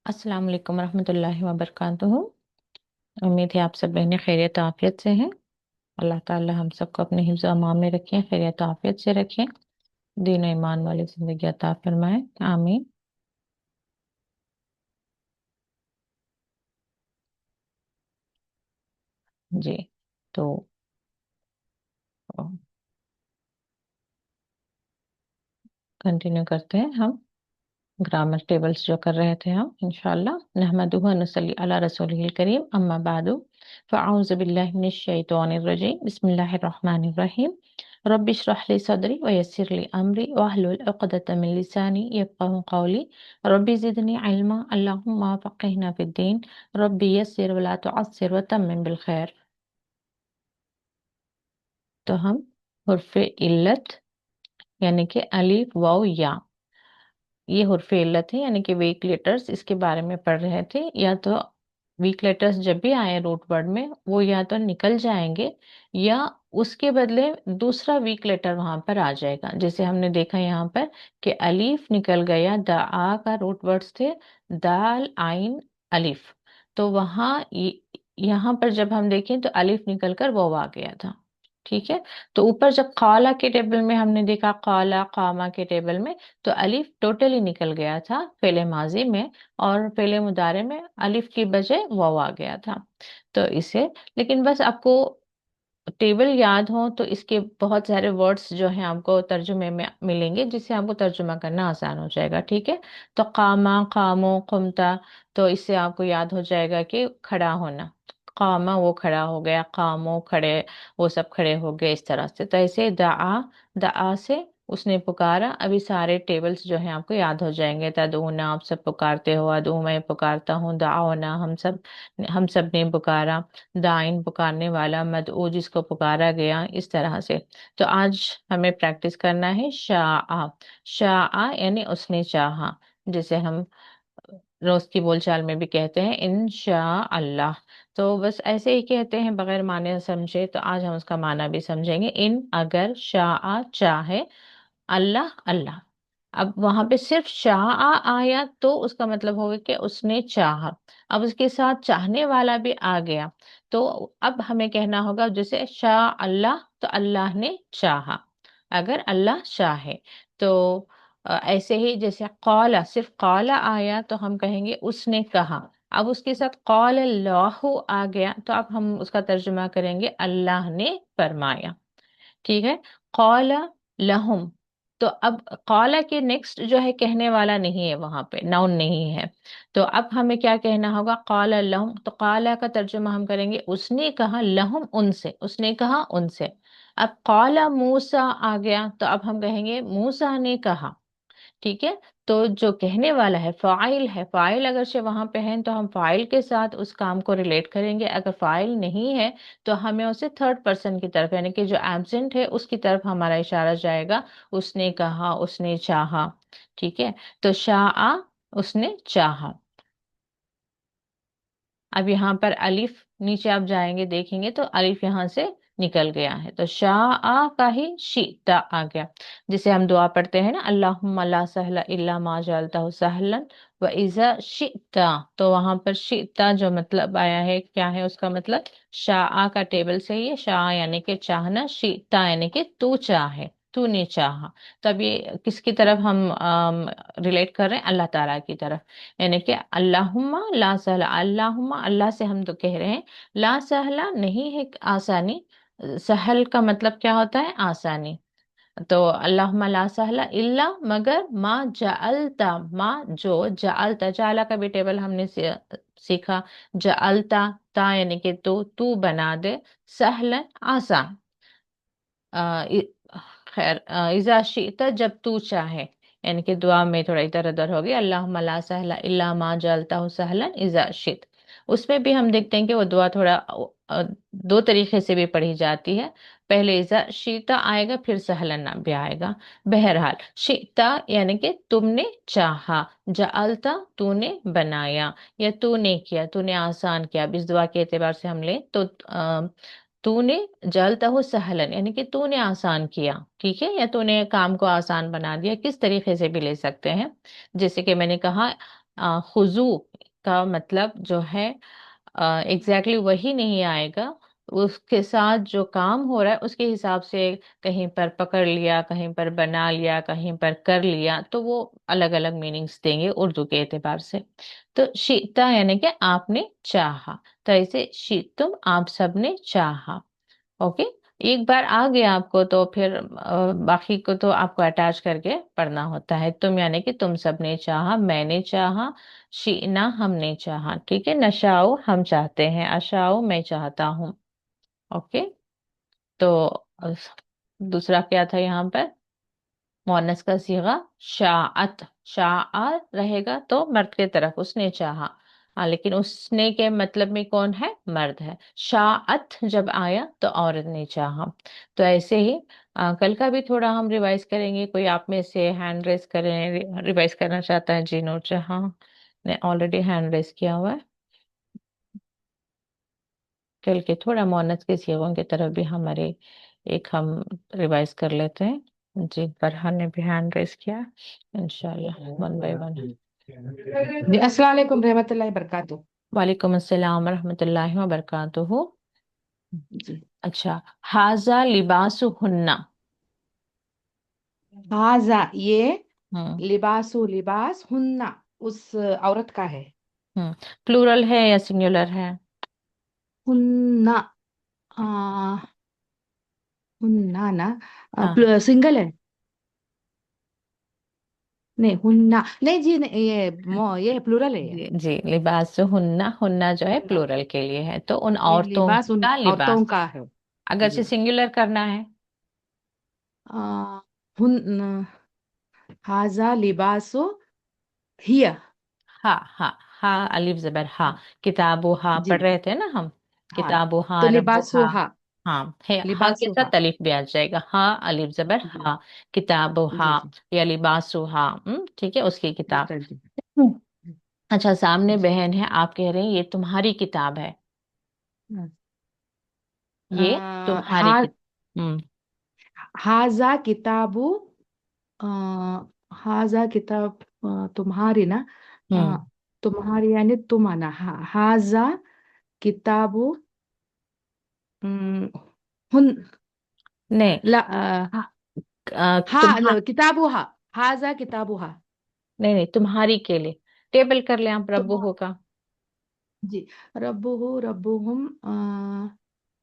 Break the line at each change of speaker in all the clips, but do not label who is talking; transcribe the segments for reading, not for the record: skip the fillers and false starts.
अस्सलाम वालेकुम रहमतुल्लाहि व बरकातुहू। उम्मीद है आप सब बहनें खैरियत आफियत से हैं। अल्लाह ताला हम सबको अपने हिफ्ज़ व अमान में रखें, खैरियत आफियत से रखें, दीन और ईमान वाली ज़िंदगी अता फरमाएं, आमीन। जी, तो कंटिन्यू करते हैं हम ग्रामर टेबल्स जो कर रहे थे हम इंशाल्लाह। नहमदुहु व नसल्ली अला रसूलिहिल करीम, अम्मा बादु, फ़अऊज़ु बिल्लाहि मिनश शैतानिर रजीम, बिस्मिल्लाहिर रहमानिर रहीम। रब्बि इश्रह ली सदरी व यस्सिर ली अमरी वहलुल उक़दतम मिन लिसानी यफ़क़हू क़ौली। रब्बि ज़िदनी इल्मा, अल्लाहुम्मा फ़क़्हिना फ़िद्दीन। रब्बि यस्सिर व ला तुअस्सिर व तम्मिम बिल खैर। तो हम हुर्फ़ इल्लत यानी कि अलिफ वाव या, ये हुर्फ़ इल्लत है यानी कि वीक लेटर्स, इसके बारे में पढ़ रहे थे। या तो वीक लेटर्स जब भी आए रूट वर्ड में, वो या तो निकल जाएंगे या उसके बदले दूसरा वीक लेटर वहां पर आ जाएगा। जैसे हमने देखा यहाँ पर कि अलीफ निकल गया, द आ का रूट वर्ड्स थे दाल आइन अलीफ। तो यहाँ पर जब हम देखें तो अलीफ निकल कर वो आ गया था। ठीक है। तो ऊपर जब काला के टेबल में हमने देखा, काला कामा के टेबल में, तो अलिफ टोटली निकल गया था फेले माजी में, और फेले मुदारे में अलिफ की बजाय वाव आ गया था। तो इसे, लेकिन बस आपको टेबल याद हो तो इसके बहुत सारे वर्ड्स जो हैं आपको तर्जुमे में मिलेंगे, जिससे आपको तर्जुमा करना आसान हो जाएगा। ठीक है। तो कामा, कामो, कुमता, तो इससे आपको याद हो जाएगा कि खड़ा होना। कामा वो खड़ा हो गया, कामो खड़े, वो सब खड़े हो गए, इस तरह से। तो ऐसे दआ, दआ से उसने पुकारा। अभी सारे टेबल्स जो हैं आपको याद हो जाएंगे। तदऊना, आप सब पुकारते हो, अदू मैं पुकारता हूँ, दाओना हम सब ने पुकारा, दाइन पुकारने वाला, मदऊ जिसको पुकारा गया, इस तरह से। तो आज हमें प्रैक्टिस करना है शाआ। शाआ यानी उसने चाहा, जिसे हम रोज की बोलचाल में भी कहते हैं इंशा अल्लाह। तो बस ऐसे ही कहते हैं बगैर माने समझे। तो आज हम उसका माना भी समझेंगे। इन अगर, शाआ चाहे, अल्लाह अल्लाह। अब वहां पे सिर्फ शाह आया तो उसका मतलब होगा कि उसने चाहा। अब उसके साथ चाहने वाला भी आ गया, तो अब हमें कहना होगा जैसे शाह अल्लाह, तो अल्लाह ने चाहा। अगर अल्लाह चाहे तो ऐसे ही जैसे कौला, सिर्फ कौला आया तो हम कहेंगे उसने कहा। अब उसके साथ कौल अल्लाहु आ गया तो अब हम उसका तर्जुमा करेंगे अल्लाह ने फरमाया। ठीक है। कौला लहुम, तो अब कौला के नेक्स्ट जो है कहने वाला नहीं है, वहां पे नाउन नहीं है। तो अब हमें क्या कहना होगा, कौला लहुम। तो कौला का तर्जुमा हम करेंगे उसने कहा, लहुम उनसे, उसने कहा उनसे। अब कौला मूसा आ गया तो अब हम कहेंगे मूसा ने कहा। ठीक है। तो जो कहने वाला है फाइल है, फाइल अगर से वहां पे है तो हम फाइल के साथ उस काम को रिलेट करेंगे। अगर फाइल नहीं है तो हमें उसे थर्ड पर्सन की तरफ, यानी कि जो एब्सेंट है उसकी तरफ हमारा इशारा जाएगा। उसने कहा, उसने चाहा। ठीक है। तो शाह, उसने चाहा। अब यहाँ पर अलिफ नीचे आप जाएंगे देखेंगे तो अलिफ यहाँ से निकल गया है, तो शाह का ही शीता आ गया। जिसे हम दुआ पढ़ते हैं ना, अल्लाहुम्मा ला सहला इल्ला मा जअलतहु सहलन व इज़ा शिता। तो वहां पर शिता जो मतलब आया है, क्या है उसका मतलब, शाह का टेबल से ही है। शाह यानी कि चाहना, शीता यानी कि तू चाहे, तूने चाहा। तब ये किसकी तरफ हम रिलेट कर रहे हैं, अल्लाह ताला की तरफ। यानी कि अल्लाहुम्मा ला सहला, अल्लाहुम्मा अल्लाह से हम तो कह रहे हैं, ला सहला नहीं है आसानी। सहल का मतलब क्या होता है, आसानी। तो अल्लाहुम्मा ला सहला इल्ला मगर मा जअलता, मा जो जअलता, जाला का भी टेबल हमने सीखा। जअलता, ता यानी कि तू बना दे, सहलन आसान। अ, इ- खैर, इजा शीता जब तू चाहे, यानी कि दुआ में थोड़ा इधर उधर हो गया। अल्लाहुम्मा ला सहला इल्ला मा जअलताहु सहलन इजा शित। उसमें भी हम देखते हैं कि वो दुआ थोड़ा दो तरीके से भी पढ़ी जाती है। पहले इजा शीता आएगा, फिर सहलन भी आएगा। बहरहाल शीता यानी कि तुमने चाहा, जअलता तूने बनाया या तूने किया, तूने आसान किया। अब इस दुआ के एतबार से हम ले तो तूने जलता हो सहलन यानी कि तूने आसान किया। ठीक है। या तूने काम को आसान बना दिया, किस तरीके से भी ले सकते हैं। जैसे कि मैंने कहा खुजू, उसका मतलब जो है एग्जैक्टली वही नहीं आएगा। उसके साथ जो काम हो रहा है उसके हिसाब से कहीं पर पकड़ लिया, कहीं पर बना लिया, कहीं पर कर लिया, तो वो अलग अलग मीनिंग्स देंगे उर्दू के एतबार से। तो शीता यानी कि आपने चाहा, तो ऐसे शीतुम आप सबने चाहा। ओके। एक बार आ गया आपको तो फिर बाकी को तो आपको अटैच करके पढ़ना होता है। तुम यानी कि तुम सबने चाहा, मैंने चाहा, शीना हमने चाहा, ठीक है। नशाओ हम चाहते हैं, अशाओ मैं चाहता हूँ। ओके। तो अ, दूसरा क्या था यहाँ पर? मुअन्नस का सीगा शाअत। शाआ रहेगा तो मर्द के तरफ, उसने चाहा। हाँ, लेकिन उसने के मतलब में कौन है? मर्द है। शाअत जब आया तो औरत ने चाहा। तो ऐसे ही कल का भी थोड़ा हम रिवाइज करेंगे। कोई आप में से हैंड रेस करें, रिवाइज करना चाहता है? जी नोट जहाँ ने ऑलरेडी हैंड रेस किया हुआ है। कल के थोड़ा मुअन्नस के सीगों की तरफ भी हमारे एक हम रिवाइज कर लेते हैं। जी, फरहान ने भी हैंड रेस किया। इंशाल्लाह वन बाय वन।
जी, अस्सलाम वालेकुम रहमतुल्लाहि बरकातहू।
वालेकुम अस्सलाम रहमतुल्लाहि व बरकातुहू।
जी।
अच्छा, हाजा लिबासु हुन्ना।
हाजा ये,
हम्म।
लिबासु लिबास, हुन्ना उस औरत का है।
हम्म। प्लूरल है या सिंगुलर है?
हुन्ना, आ, हुन्ना ना,
हाँ
सिंगल है। नहीं, हुन्ना नहीं जी, नहीं, ये प्लूरल है ये।
जी जी, लिबासु हुन्ना, हुन्ना जो है
हुन्ना,
प्लूरल के लिए है, तो उन
ये
औरतों
लिबास उन
का
औरतों
लिबास।
का है।
अगर से
जी।
सिंगुलर करना है।
आ, हुन हाजा लिबासु हिया।
हा हा। हा अलिफ जबर हा। किताबो हा
जी।
पढ़ रहे थे ना हम।
हाँ,
किताबो
तो
हा, रब्बो
लिबासु
हा।
हा,
हाँ है, हा के
लिबासु
साथ
हा।
अलिफ भी आ जाएगा। हा अलिफ जबर
जी
हा। किताबो हा
जी जी।
या लिबासु हा, ठीक है, उसकी किताब।
मुफ्तल जी।
हम्म। अच्छा, सामने बहन है, आप कह रहे हैं ये तुम्हारी किताब है।
जी।
ये तुम्हारी
हा,
किताब। हम्म।
हाजा किताबु, अ, हाजा किताब, तुम्हारी ना, अ,
हम्म।
तुम्हारी यानी तुम आना, हाजा किताबु, हुन,
नहीं।
ला,
तुम्हारा।
किताबु हा, हाजा किताबु हा।
नहीं नहीं, तुम्हारी के लिए टेबल कर ले आप, रब्बो
तुम,
होगा।
जी, रब्बुहु रब्बुहुम,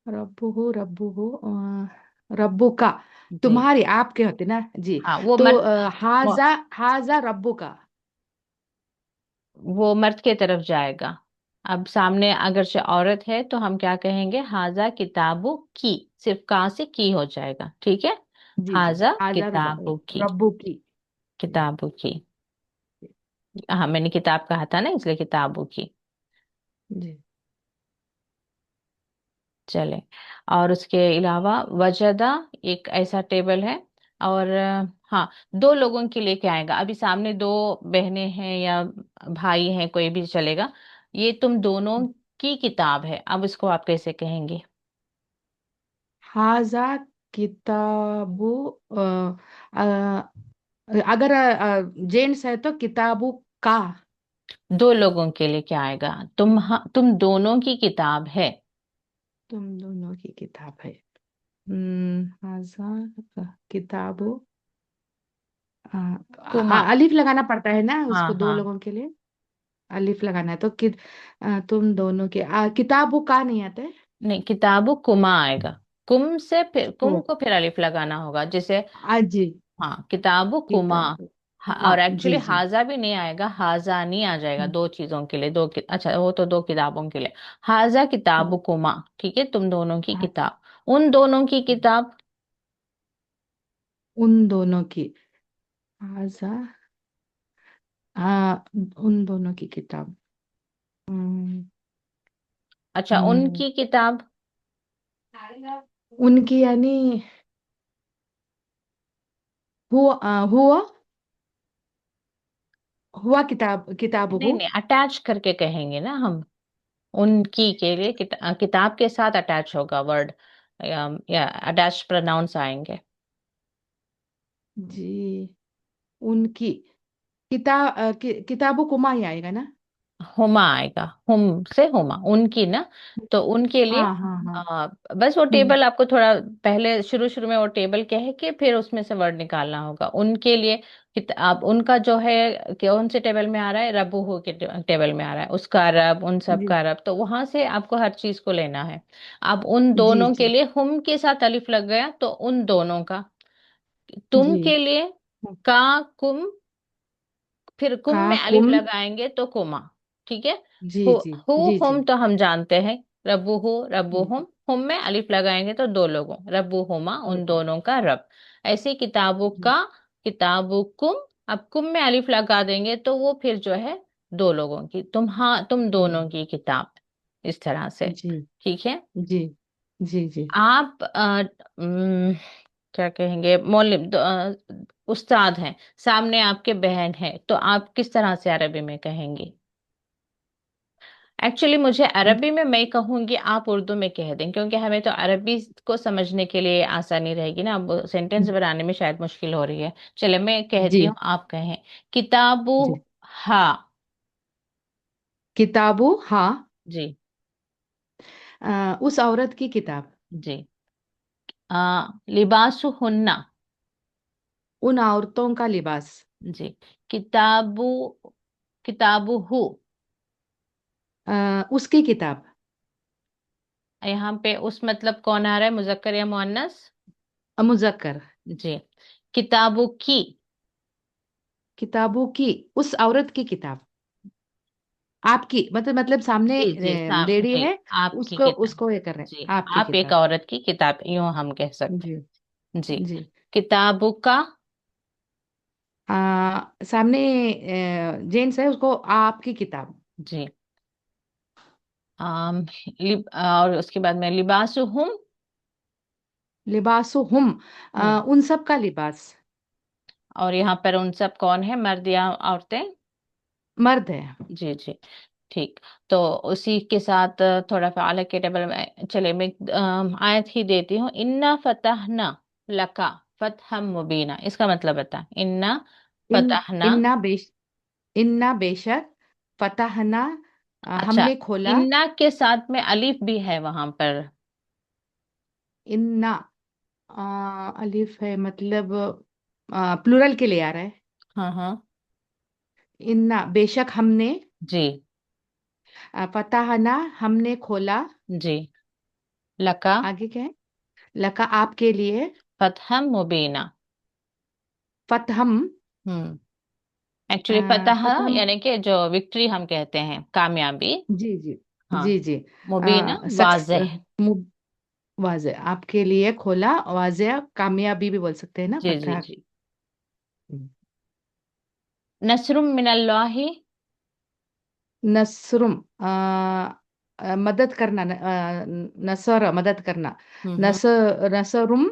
रब्बुहु रब्बुहु, रब्बु का,
जी।
तुम्हारी आपके होते ना जी।
हाँ वो
तो
मर्द।
हाजा, हाजा रब्बु का।
वो मर्द के तरफ जाएगा। अब सामने अगर से औरत है तो हम क्या कहेंगे? हाजा किताबु की। सिर्फ का से की हो जाएगा, ठीक है।
जी जी,
हाजा
हाजा
किताबु की।
रब्बु की। जी
किताबु की। हाँ, मैंने किताब कहा था ना, इसलिए किताबु की।
जी।
चले। और उसके अलावा वजदा एक ऐसा टेबल है। और हाँ, दो लोगों के लिए क्या आएगा? अभी सामने दो बहनें हैं या भाई हैं, कोई भी चलेगा। ये तुम दोनों की किताब है, अब इसको आप कैसे कहेंगे?
हाजा किताबु, अ, अगर जेंट्स है तो किताबु का।
दो लोगों के लिए क्या आएगा? तुम दोनों की किताब है।
तुम दोनों की किताब है। हाजा किताबु,
कुमा।
अलिफ लगाना पड़ता है ना
हाँ
उसको, दो
हाँ।
लोगों के लिए अलिफ लगाना है तो तुम दोनों के, किताबु का नहीं आता है।
नहीं, किताबु कुमा आएगा। कुम से फिर
ओ,
कुम को फिर अलिफ लगाना होगा, जैसे।
जी,
हाँ, किताबु कुमा।
किताबु,
और एक्चुअली
जी जी
हाजा भी नहीं आएगा, हाजा नहीं आ जाएगा।
हम्म,
दो चीजों के लिए, अच्छा वो तो दो किताबों के लिए। हाजा किताबु
हम्म,
कुमा, ठीक है, तुम दोनों की
हाँ,
किताब। उन दोनों की किताब।
उन दोनों की, हाजा, उन दोनों की किताब, हम्म,
अच्छा,
हम्म,
उनकी किताब।
उनकी यानी हुआ, हुआ, हुआ किताब, किताब
नहीं
हो।
नहीं, अटैच करके कहेंगे ना हम। उनकी के लिए किताब के साथ अटैच होगा वर्ड, या अटैच प्रोनाउंस आएंगे।
जी, उनकी किताबों कुमा ही आएगा ना।
हुमा आएगा, हुम से हुमा, उनकी ना। तो उनके लिए
हाँ हाँ हाँ।
बस वो
हम्म।
टेबल आपको थोड़ा पहले शुरू शुरू में वो टेबल कह के फिर उसमें से वर्ड निकालना होगा उनके लिए। आप उनका जो है कौन से टेबल में आ रहा है, रबूहू के टेबल में आ रहा है, उसका रब, उन सब
जी
का रब, तो वहां से आपको हर चीज को लेना है। अब उन
जी
दोनों के
जी
लिए हुम के साथ अलिफ लग गया तो उन दोनों का। तुम
जी।
के लिए का, कुम, फिर कुम
का
में अलिफ
कुम।
लगाएंगे तो कुमा। ठीक है।
जी
हु,
जी
हु
जी जी।
हुम तो हम जानते हैं, रब्बू हु रब्बू
हम्म,
हुम में अलिफ लगाएंगे तो दो लोगों, रब्बू हुमा, उन
ओके।
दोनों का रब। ऐसे किताबों
जी
का, किताबु कुम। अब कुम में अलिफ लगा देंगे तो वो फिर जो है दो लोगों की, तुम, हाँ तुम दोनों
हम्म,
की किताब, इस तरह से।
जी
ठीक है।
जी जी जी।
आप क्या कहेंगे, मौलिम उस्ताद हैं, सामने आपके बहन है, तो आप किस तरह से अरबी में कहेंगे? एक्चुअली मुझे अरबी में मैं कहूंगी, आप उर्दू में कह दें, क्योंकि हमें तो अरबी को समझने के लिए आसानी रहेगी ना, अब सेंटेंस बनाने में शायद मुश्किल हो रही है। चले मैं कहती हूँ,
जी
आप कहें। किताबु
जी।
हा।
किताबु हाँ।
जी।
उस औरत की किताब।
जी। लिबासु हुन्ना।
उन औरतों का लिबास।
जी। किताबु, किताबु हु।
उसकी किताब।
यहाँ पे उस मतलब कौन आ रहा है, मुजक्कर या मुअन्नस?
मुजक्कर।
जी। किताबु की।
किताबों की। उस औरत की किताब। आपकी मतलब सामने
जी जी,
लेडी
जी,
है।
आपकी
उसको
किताब।
उसको ये कर रहे हैं,
जी,
आपकी
आप एक
किताब।
औरत की किताब, यूं हम कह सकते
जी
हैं। जी।
जी।
किताबों का।
सामने जेंट्स है, उसको आपकी किताब।
जी। और उसके बाद में लिबासु हम।
लिबासु हम।
हम्म।
उन सब का लिबास।
और यहाँ पर उन सब कौन है, मर्द या औरतें?
मर्द है।
जी जी। ठीक। तो उसी के साथ थोड़ा फ़ाल के टेबल में चले, मैं आयत ही देती हूँ। इन्ना फतहना लका फतहम मुबीना, इसका मतलब बता, इन्ना
इन
फतहना।
इन्ना बेशक। फतहना।
अच्छा,
हमने खोला।
इन्ना के साथ में अलीफ भी है वहां पर।
इन्ना। अलिफ है मतलब प्लूरल के लिए आ रहा है।
हाँ हाँ।
इन्ना बेशक हमने।
जी।
फतहना हमने खोला।
जी। लका
आगे क्या है? लका आपके लिए।
फतहम मुबीना।
फतहम।
हम्म। एक्चुअली फतह
फतहम।
यानी कि जो विक्ट्री हम कहते हैं, कामयाबी।
जी जी
हाँ।
जी जी।
मुबीना
सक्स
वाजह।
वाजे आपके लिए खोला, वाजे कामयाबी भी बोल सकते हैं ना,
जी जी
फतह।
जी। नसरुम मिनल्लाहि।
नसरुम। मदद करना, नसर मदद करना।
हम्म।
नस नसरुम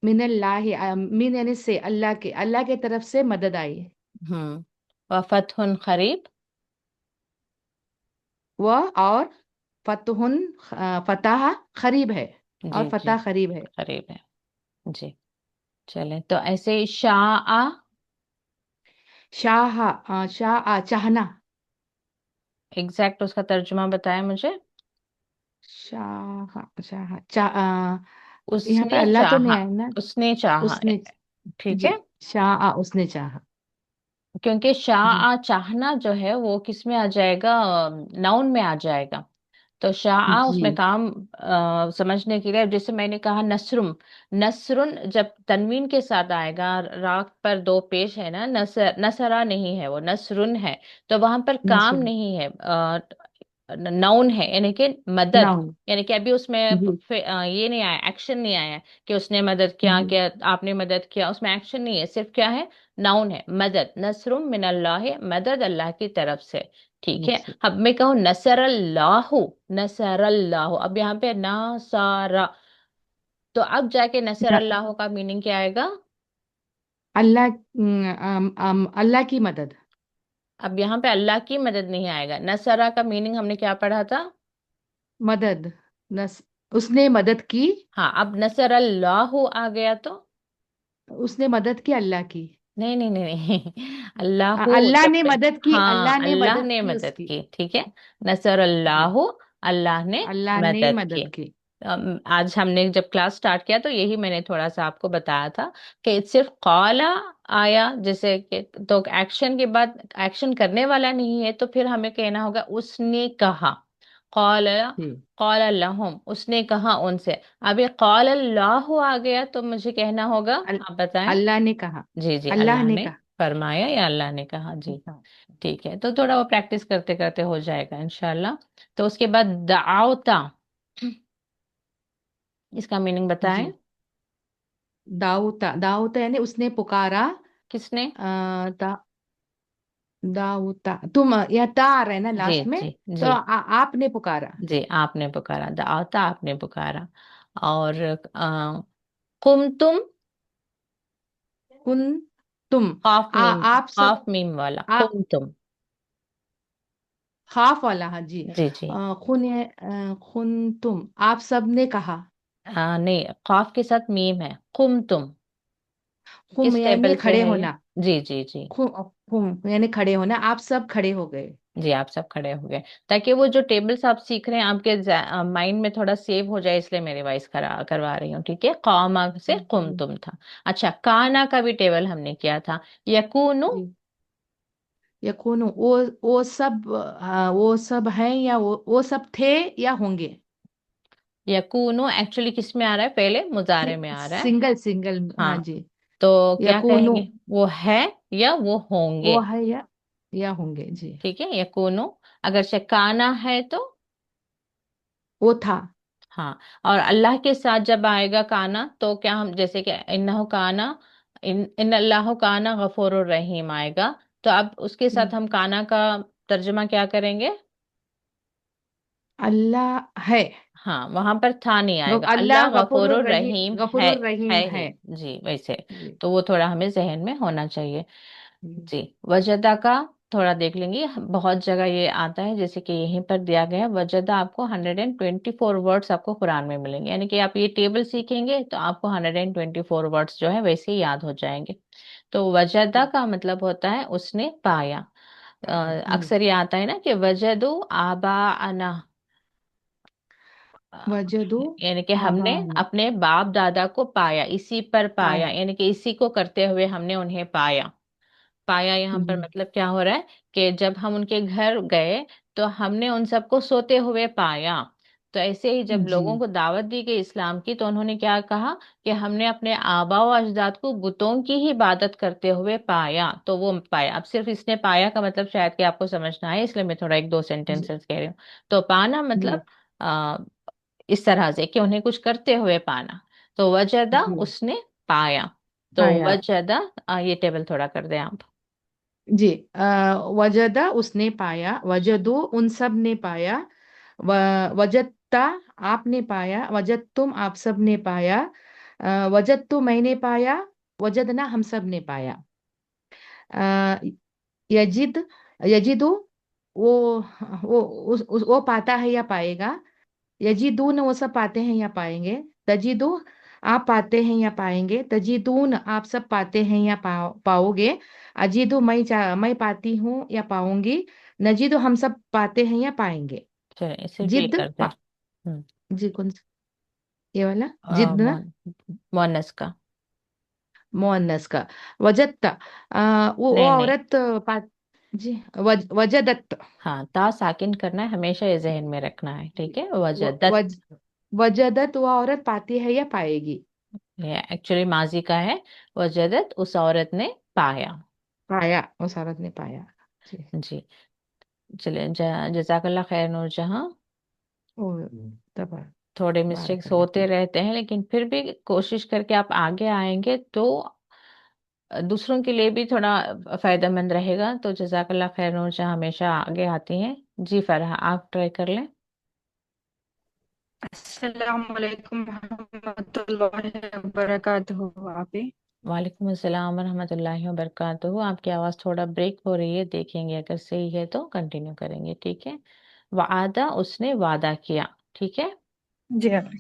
मिनल्लाहि, मिन यानी से, अल्लाह के तरफ से मदद आई है।
हम्म। व फतहुन करीब।
वह और फतहुन, फतह करीब है। और
जी जी,
फतह करीब है।
करीब है। जी। चले तो ऐसे ही शाह।
शाह। शाह चाहना।
एग्जैक्ट उसका तर्जुमा बताया मुझे।
शाह शाह यहाँ पे
उसने
अल्लाह तो नहीं
चाहा।
आया ना।
उसने चाहा।
उसने।
ठीक
जी।
है।
शाह उसने चाहा।
क्योंकि
जी
शाह चाहना जो है वो किस में आ जाएगा, नाउन में आ जाएगा। तो शाह
जी
उसमें काम समझने के लिए, जैसे मैंने कहा नसरुम, नसरुन जब तनवीन के साथ आएगा, राग पर दो पेश है ना, नसरा नहीं है, वो नसरुन है। तो वहां पर काम
नसरुम।
नहीं है, नाउन है, यानी कि मदद।
नाउन।
यानी कि अभी उसमें
जी
ये नहीं आया, एक्शन नहीं आया कि उसने मदद किया,
जी
क्या आपने मदद किया, उसमें एक्शन नहीं है, सिर्फ क्या है, नाउन है, मदद, नसरुम मिनल्लाह, मदद अल्लाह की तरफ से। ठीक है।
नसरुम।
अब मैं कहूँ नसरल्लाहु, नसरल्लाहु, अब यहाँ पे नासारा, तो अब जाके
न-
नसरल्लाहु का मीनिंग क्या आएगा?
अल्लाह, अल्लाह की मदद।
अब यहाँ पे अल्लाह की मदद नहीं आएगा, नसरा का मीनिंग हमने क्या पढ़ा था?
मदद। नस उसने मदद की।
हाँ, अब नसरल्लाहु आ गया तो।
उसने मदद की अल्लाह की।
नहीं नहीं नहीं नहीं अल्लाह
अल्लाह
जब
ने मदद की,
हाँ
अल्लाह ने
अल्लाह
मदद
ने
की
मदद
उसकी।
की, ठीक है। नसर
जी।
अल्लाह, अल्लाह ने
अल्लाह ने
मदद की।
मदद की।
आज हमने जब क्लास स्टार्ट किया तो यही मैंने थोड़ा सा आपको बताया था कि सिर्फ कौला आया जैसे कि, तो एक्शन के बाद एक्शन करने वाला नहीं है तो फिर हमें कहना होगा उसने कहा। कौला,
जी।
कौला लहुम, उसने कहा उनसे। अभी कौल अल्लाह आ गया तो मुझे कहना होगा,
अल,
आप बताएं।
अल्लाह ने कहा।
जी जी,
अल्लाह
अल्लाह
ने
ने
कहा।
फरमाया या अल्लाह ने कहा जी।
हाँ।
ठीक है, तो थोड़ा वो प्रैक्टिस करते करते हो जाएगा इंशाल्लाह। तो उसके बाद दाउता, इसका मीनिंग बताएं।
जी। दाऊता, दाऊता यानी उसने पुकारा।
किसने?
दा दाऊता, तुम या ता आ रहा है ना
जी
लास्ट में।
जी
तो
जी
आपने पुकारा।
जी, आपने पुकारा, दाउता आपने पुकारा। और कुम तुम,
कुन तुम।
काफ मीम,
आप सब।
काफ मीम वाला
आ
कुम तुम।
खाफ वाला, हाँ जी।
जी जी।
खुन तुम, आप सब ने कहा।
नहीं, काफ के साथ मीम है, कुम तुम।
खुम
किस
यानी
टेबल से
खड़े
है ये?
होना।
जी जी जी।
खुम यानी खड़े होना, आप सब खड़े हो गए।
जी, आप सब खड़े हो गए, ताकि वो जो टेबल्स आप सीख रहे हैं आपके माइंड में थोड़ा सेव हो जाए, इसलिए मैं रिवाइज करवा रही हूँ, ठीक है। कौमा से कुम
जी।
तुम था। अच्छा, काना का भी टेबल हमने किया था। यकूनु,
जी। यकूनु, वो सब, वो सब हैं या वो सब थे या होंगे।
यकूनु एक्चुअली किस में आ रहा है, पहले मुजारे में आ रहा है।
सिंगल सिंगल, हाँ
हाँ,
जी।
तो क्या
यकूनु,
कहेंगे, वो है या वो होंगे।
वो है या होंगे जी।
ठीक है, यकूनु। अगर से काना है तो,
वो था।
हाँ। और अल्लाह के साथ जब आएगा काना तो क्या हम, जैसे कि इन्नहु काना, इन अल्लाह काना गफूर रहीम आएगा, तो अब उसके साथ
हम्म।
हम काना का तर्जमा क्या करेंगे?
अल्लाह है।
हाँ, वहां पर था नहीं आएगा,
अल्लाह
अल्लाह गफूर
गफुरुर रहीम,
रहीम है।
गफुरुर रहीम
है ही,
है।
जी वैसे।
जी।
तो वो थोड़ा हमें जहन में होना चाहिए।
हम्म।
जी, वजदा का थोड़ा देख लेंगे, बहुत जगह ये आता है, जैसे कि यहीं पर दिया गया है वजदा, आपको 124 वर्ड्स आपको कुरान में मिलेंगे, यानी कि आप ये टेबल सीखेंगे तो आपको 124 वर्ड्स जो है वैसे ही याद हो जाएंगे। तो वजदा का मतलब होता है उसने पाया।
जी।
अक्सर ये आता है ना कि वजदू आबा अना,
वजदू
यानी कि हमने
आबाना,
अपने बाप दादा को पाया, इसी पर पाया,
पाया।
यानी कि इसी को करते हुए हमने उन्हें पाया। पाया यहाँ पर
जी।
मतलब क्या हो रहा है कि जब हम उनके घर गए तो हमने उन सबको सोते हुए पाया। तो ऐसे ही जब
जी।
लोगों को दावत दी गई इस्लाम की तो उन्होंने क्या कहा कि हमने अपने आबा व अजदाद को बुतों की ही इबादत करते हुए पाया, तो वो पाया। अब सिर्फ इसने पाया का मतलब शायद कि आपको समझना है, इसलिए मैं थोड़ा एक दो
जी।
सेंटेंसेस कह रही हूँ। तो पाना
जी।
मतलब आ, इस तरह से कि उन्हें कुछ करते हुए पाना। तो वजदा
जी।
उसने पाया। तो
पाया।
वजदा, ये टेबल थोड़ा कर दें आप।
जी। वजदा उसने पाया, वजदू उन सब ने पाया। वजत्ता आपने पाया, वजद तुम आप सब ने पाया। वजद तो मैंने पाया, वजदना हम सब ने पाया। अ, यजिद, यजिदु वो वो पाता है या पाएगा। यजीदून वो सब पाते हैं या पाएंगे। तजीदु आप पाते हैं या पाएंगे। तजीदून आप सब पाते हैं या पाओगे। अजीदु मैं पाती हूँ या पाऊंगी। नजीदु हम सब पाते हैं या पाएंगे।
चलिए सिर्फ ये
जिद
कर दे। हम्म।
जी कौन सा, ये वाला जिद ना।
मोनस का।
मुअन्नस का। वजदता, वो
नहीं नहीं,
औरत पा जी। वजदत।
हाँ, ता साकिन करना है, हमेशा ये जहन में रखना है, ठीक है।
व,
वजदत,
वज, वजदत वो औरत पाती है या पाएगी।
ये एक्चुअली माजी का है। वजदत उस औरत ने पाया।
पाया, उस औरत ने पाया। जी।
जी। चलिए, जजाकल्ला खैर नूर जहां।
ओ तब
थोड़े
बारक
मिस्टेक्स
अल्लाह
होते
फीक।
रहते हैं, लेकिन फिर भी कोशिश करके आप आगे आएंगे तो दूसरों के लिए भी थोड़ा फायदेमंद रहेगा। तो जजाकल्ला खैर नूर जहां हमेशा आगे आती हैं। जी फरहा, आप ट्राई कर लें।
अस्सलाम वालेकुम रहमतुल्लाहि व बरकातुहू। आप ही।
वालेकुम अस्सलाम वरहमतुल्लाहि वबरकातुहू। आपकी आवाज़ थोड़ा ब्रेक हो रही है, देखेंगे अगर सही है तो कंटिन्यू करेंगे, ठीक है। वादा उसने वादा किया, ठीक है।
जी आप ही।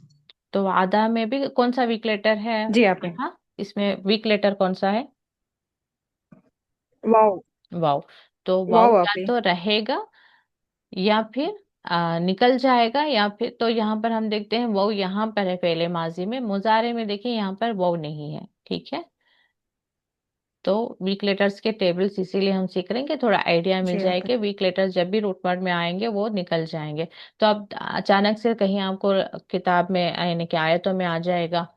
तो वादा में भी कौन सा वीक लेटर है?
जी आप ही।
हाँ, इसमें वीक लेटर कौन सा है?
वाओ।
वाओ। तो वाओ
वाओ
या
आपी।
तो रहेगा या फिर निकल जाएगा, या फिर तो यहाँ पर हम देखते हैं वाओ यहाँ पर है पहले माजी में, मुजारे में देखिए यहाँ पर वाओ नहीं है। ठीक है, तो वीक लेटर्स के टेबल्स इसीलिए हम सीख रहे हैं कि थोड़ा आइडिया मिल
जी
जाए
आपी।
कि वीक लेटर्स जब भी रूट वर्ड में आएंगे वो निकल जाएंगे। तो अब अचानक से कहीं आपको किताब में यानी कि आयतों में आ जाएगा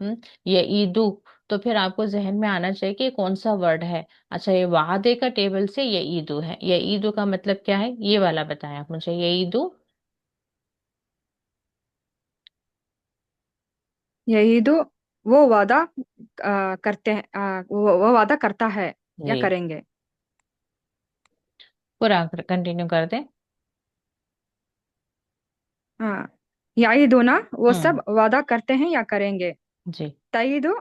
ये ईदू, तो फिर आपको जहन में आना चाहिए कि ये कौन सा वर्ड है। अच्छा, ये वादे का टेबल से ये ईदू है, ये ईदू का मतलब क्या है ये वाला बताएं आप मुझे, ये ईदू।
यही तो वो वादा करते हैं, वो वादा करता है या
जी,
करेंगे।
पूरा कंटिन्यू कर दें।
हाँ, यही दो ना, वो
हम्म।
सब वादा करते हैं या करेंगे।
जी,
तई दो,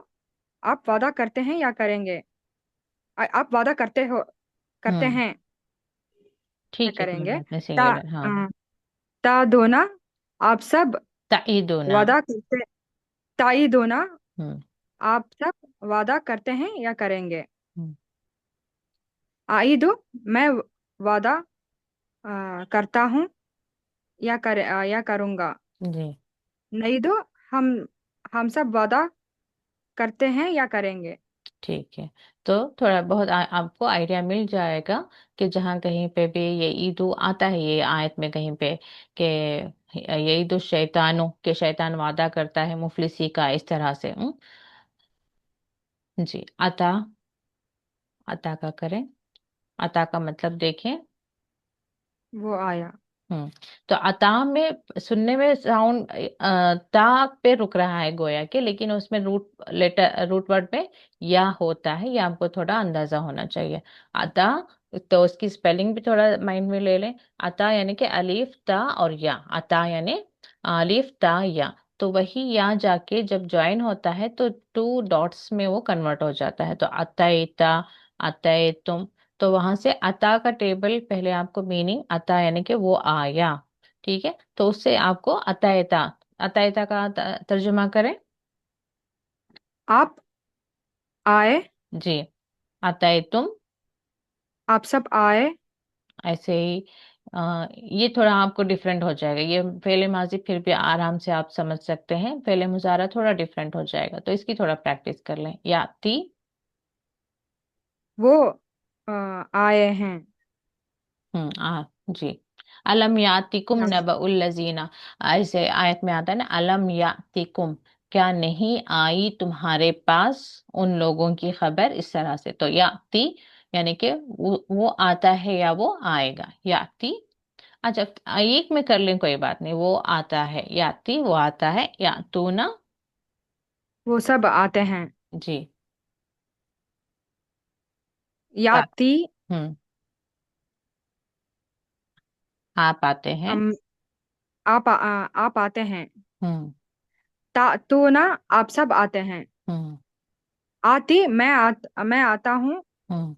आप वादा करते हैं या करेंगे। आप वादा करते
हम्म,
हैं या
ठीक है, कोई
करेंगे।
बात नहीं,
ता
सिंगुलर, हाँ।
ता दो ना, आप सब
ताइदुना।
वादा करते। ताई दो ना,
हम्म।
आप सब वादा करते हैं या करेंगे।
हम्म,
आई दो, मैं वादा करता हूँ या करूँगा।
जी,
नहीं दो, हम हम सब वादा करते हैं या करेंगे।
ठीक है। तो थोड़ा बहुत आपको आइडिया मिल जाएगा कि जहाँ कहीं पे भी ये ईदू आता है ये आयत में कहीं पे कि ये ईदु शैतानों के, शैतान वादा करता है मुफलिसी का, इस तरह से। जी, अता, अता का करें। अता का मतलब देखें।
वो आया।
हम्म। तो अता में सुनने में साउंड ता पे रुक रहा है गोया के, लेकिन उसमें रूट वर्ड में या होता है, या आपको थोड़ा अंदाजा होना चाहिए। अता, तो उसकी स्पेलिंग भी थोड़ा माइंड में ले लें। अता यानी कि अलीफ ता और या, अता यानी अलीफ ता या। तो वही या जाके जब ज्वाइन होता है तो टू डॉट्स में वो कन्वर्ट हो जाता है, तो अतएता, अतएतुम। तो वहां से अता का टेबल पहले आपको मीनिंग अता यानी कि वो आया। ठीक है, तो उससे आपको अतायता, अतायता का तर्जुमा करें।
आप आए।
जी, अतायतुम।
आप सब आए।
ऐसे ही ये थोड़ा आपको डिफरेंट हो जाएगा, ये फेले माजी फिर भी आराम से आप समझ सकते हैं, फेले मुजारा थोड़ा डिफरेंट हो जाएगा, तो इसकी थोड़ा प्रैक्टिस कर लें। याती।
वो आए हैं।
जी। अलम यातिकुम नबउल लजीना, ऐसे आयत में आता है ना, अलम यातिकुम, क्या नहीं आई तुम्हारे पास उन लोगों की खबर, इस तरह से। तो याति यानी कि वो आता है या वो आएगा, याति। अच्छा, एक में कर लें कोई बात नहीं, वो आता है, याति वो आता है, या तू ना।
वो सब आते हैं।
जी, आप।
याती।
हम्म। आप आते हैं।
हम आप आते हैं।
हम्म।
तो ना, आप सब आते हैं।
हम्म।
आती, मैं आता हूँ।
हम्म।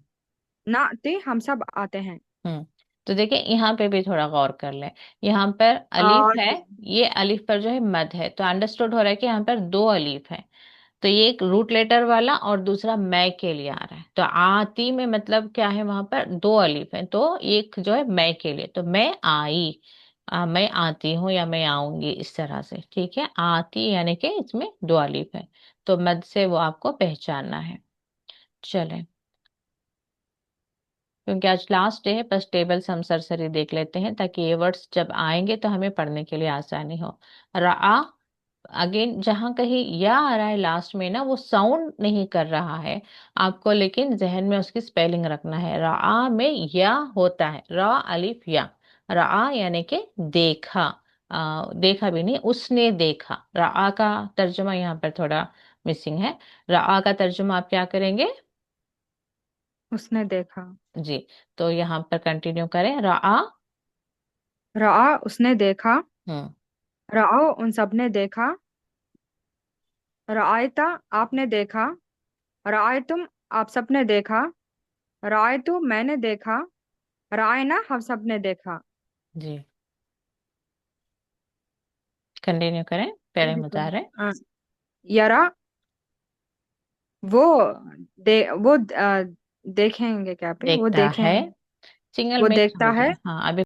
ना आती, हम सब आते हैं।
हम्म। तो देखिए यहाँ पे भी थोड़ा गौर कर लें, यहाँ पर अलीफ है,
आती।
ये अलीफ पर जो है मद है, तो अंडरस्टूड हो रहा है कि यहाँ पर दो अलीफ है। तो ये एक रूट लेटर वाला और दूसरा मैं के लिए आ रहा है, तो आती में मतलब क्या है, वहां पर दो अलीफ है, तो एक जो है मैं के लिए, तो मैं आई, मैं आती हूँ या मैं आऊंगी, इस तरह से। ठीक है, आती यानी कि इसमें दो अलीफ है, तो मद से वो आपको पहचानना है। चलें, क्योंकि आज लास्ट डे है, बस टेबल्स हम सरसरी देख लेते हैं ताकि ये वर्ड्स जब आएंगे तो हमें पढ़ने के लिए आसानी हो। रआ, अगेन जहां कहीं या आ रहा है लास्ट में ना, वो साउंड नहीं कर रहा है आपको, लेकिन जहन में उसकी स्पेलिंग रखना है। रआ में या होता है, र अलिफ या। रआ यानी कि देखा, देखा भी नहीं, उसने देखा। रआ का तर्जुमा यहाँ पर थोड़ा मिसिंग है। रआ का तर्जुमा आप क्या करेंगे।
उसने देखा।
जी, तो यहाँ पर कंटिन्यू करें, रआ।
रआ, उसने देखा।
हम्म।
रआओ, उन सब ने देखा। रआयता, आपने देखा। रआयतुम, आप सब ने देखा। रआयतु, मैंने देखा। रआयना, हम सब ने देखा।
जी, कंटिन्यू करें, पहले मुतारे।
यरा, वो वो देखेंगे क्या पे, वो
देखता
देखे
है।
हैं।
सिंगल
वो
में
देखता
हो
है।
गया। हाँ, अभी